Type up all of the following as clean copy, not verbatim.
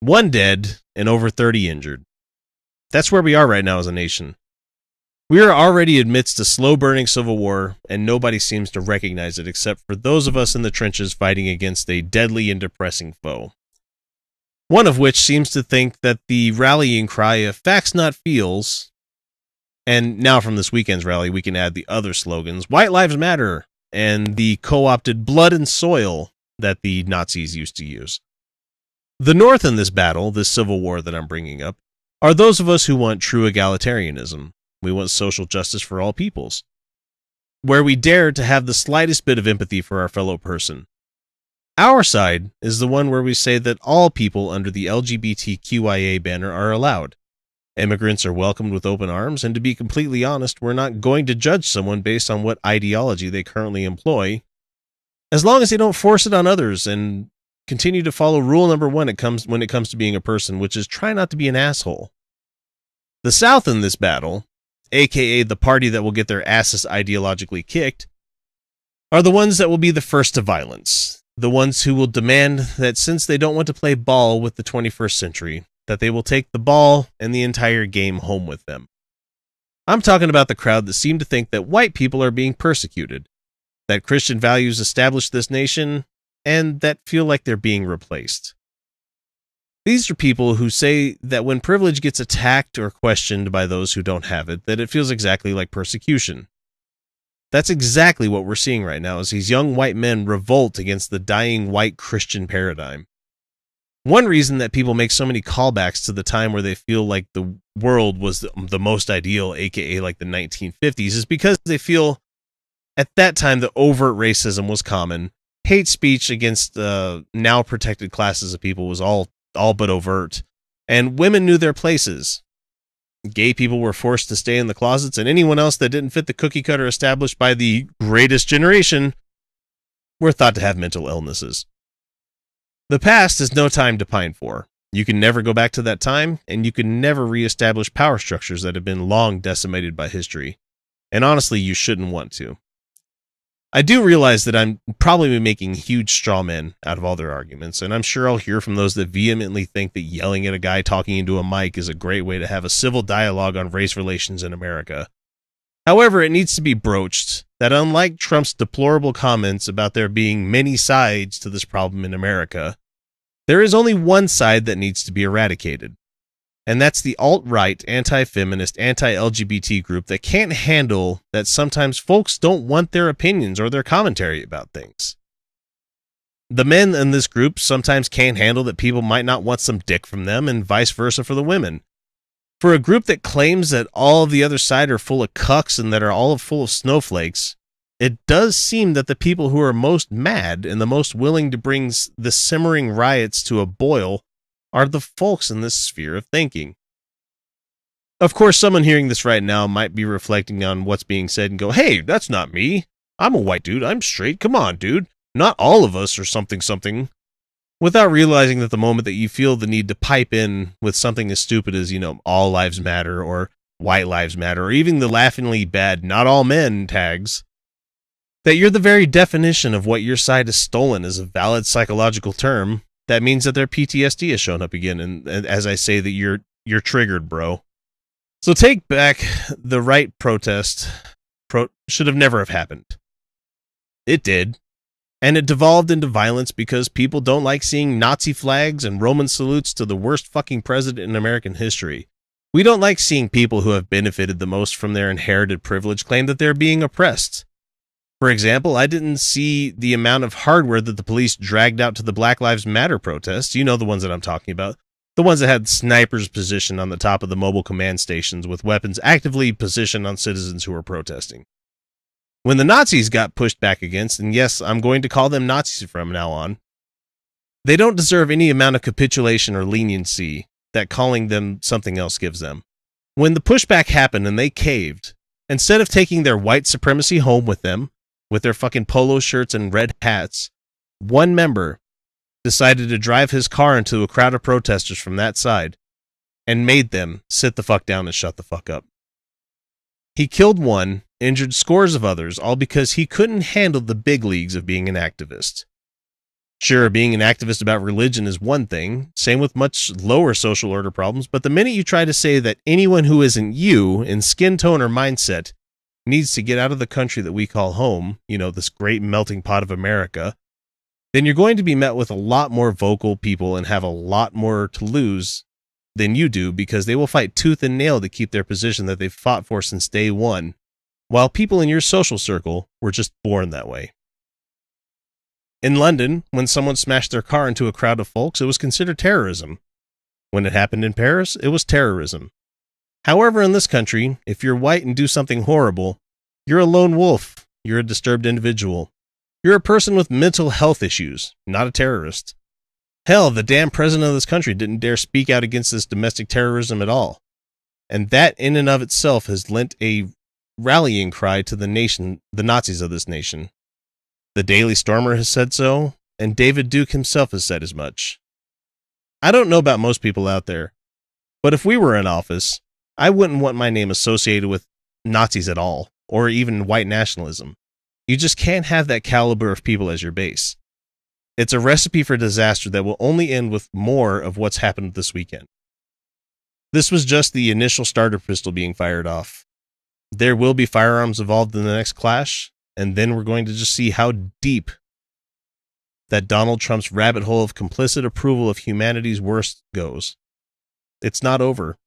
1 dead and over 30 injured. That's where we are right now as a nation. We are already amidst a slow-burning civil war, and nobody seems to recognize it except for those of us in the trenches fighting against a deadly and depressing foe. One of which seems to think that the rallying cry of facts not feels, and now from this weekend's rally we can add the other slogans, White Lives Matter, and the co-opted blood and soil that the Nazis used to use. The North in this battle, this civil war that I'm bringing up, are those of us who want true egalitarianism. We want social justice for all peoples, where we dare to have the slightest bit of empathy for our fellow person. Our side is the one where we say that all people under the LGBTQIA banner are allowed. Immigrants are welcomed with open arms, and to be completely honest, we're not going to judge someone based on what ideology they currently employ, as long as they don't force it on others and continue to follow rule number 1 when it comes to being a person, which is try not to be an asshole. The South in this battle, aka the party that will get their asses ideologically kicked, are the ones that will be the first to violence. The ones who will demand that since they don't want to play ball with the 21st century, that they will take the ball and the entire game home with them. I'm talking about the crowd that seem to think that white people are being persecuted, that Christian values established this nation, and that feel like they're being replaced. These are people who say that when privilege gets attacked or questioned by those who don't have it, that it feels exactly like persecution. That's exactly what we're seeing right now as these young white men revolt against the dying white Christian paradigm. One reason that people make so many callbacks to the time where they feel like the world was the most ideal, aka like the 1950s, is because they feel at that time the overt racism was common. Hate speech against now protected classes of people was all but overt, and women knew their places. Gay people were forced to stay in the closets, and anyone else that didn't fit the cookie cutter established by the greatest generation were thought to have mental illnesses. The past is no time to pine for. You can never go back to that time, and you can never reestablish power structures that have been long decimated by history. And honestly, you shouldn't want to. I do realize that I'm probably making huge straw men out of all their arguments, and I'm sure I'll hear from those that vehemently think that yelling at a guy talking into a mic is a great way to have a civil dialogue on race relations in America. However, it needs to be broached that unlike Trump's deplorable comments about there being many sides to this problem in America, there is only one side that needs to be eradicated. And that's the alt-right, anti-feminist, anti-LGBT group that can't handle that sometimes folks don't want their opinions or their commentary about things. The men in this group sometimes can't handle that people might not want some dick from them, and vice versa for the women. For a group that claims that all of the other side are full of cucks and that are all full of snowflakes, it does seem that the people who are most mad and the most willing to bring the simmering riots to a boil are the folks in this sphere of thinking. Of course, someone hearing this right now might be reflecting on what's being said and go, hey, that's not me. I'm a white dude. I'm straight. Come on, dude. Not all of us are something. Without realizing that the moment that you feel the need to pipe in with something as stupid as, all lives matter or white lives matter, or even the laughingly bad not all men tags, that you're the very definition of what your side has stolen as a valid psychological term. That means that their PTSD has shown up again, and as I say, that you're triggered, bro. So take back the right protest. Should have never have happened. It did, and it devolved into violence because people don't like seeing Nazi flags and Roman salutes to the worst fucking president in American history. We don't like seeing people who have benefited the most from their inherited privilege claim that they're being oppressed. For example, I didn't see the amount of hardware that the police dragged out to the Black Lives Matter protests. You know the ones that I'm talking about. The ones that had snipers positioned on the top of the mobile command stations with weapons actively positioned on citizens who were protesting. When the Nazis got pushed back against, and yes, I'm going to call them Nazis from now on, they don't deserve any amount of capitulation or leniency that calling them something else gives them. When the pushback happened and they caved, instead of taking their white supremacy home with them, with their fucking polo shirts and red hats, one member decided to drive his car into a crowd of protesters from that side and made them sit the fuck down and shut the fuck up. He killed one, injured scores of others, all because he couldn't handle the big leagues of being an activist. Sure, being an activist about religion is one thing, same with much lower social order problems, but the minute you try to say that anyone who isn't you in skin tone or mindset needs to get out of the country that we call home, this great melting pot of America, then you're going to be met with a lot more vocal people and have a lot more to lose than you do, because they will fight tooth and nail to keep their position that they've fought for since day one, while people in your social circle were just born that way. In London, when someone smashed their car into a crowd of folks, it was considered terrorism. When it happened in Paris, it was terrorism. However, in this country, if you're white and do something horrible, you're a lone wolf, you're a disturbed individual. You're a person with mental health issues, not a terrorist. Hell, the damn president of this country didn't dare speak out against this domestic terrorism at all. And that in and of itself has lent a rallying cry to the nation, the Nazis of this nation. The Daily Stormer has said so, and David Duke himself has said as much. I don't know about most people out there, but if we were in office, I wouldn't want my name associated with Nazis at all, or even white nationalism. You just can't have that caliber of people as your base. It's a recipe for disaster that will only end with more of what's happened this weekend. This was just the initial starter pistol being fired off. There will be firearms involved in the next clash, and then we're going to just see how deep that Donald Trump's rabbit hole of complicit approval of humanity's worst goes. It's not over.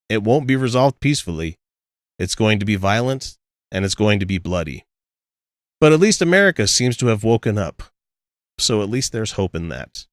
It won't be resolved peacefully. It's going to be violent, and it's going to be bloody. But at least America seems to have woken up. So at least there's hope in that.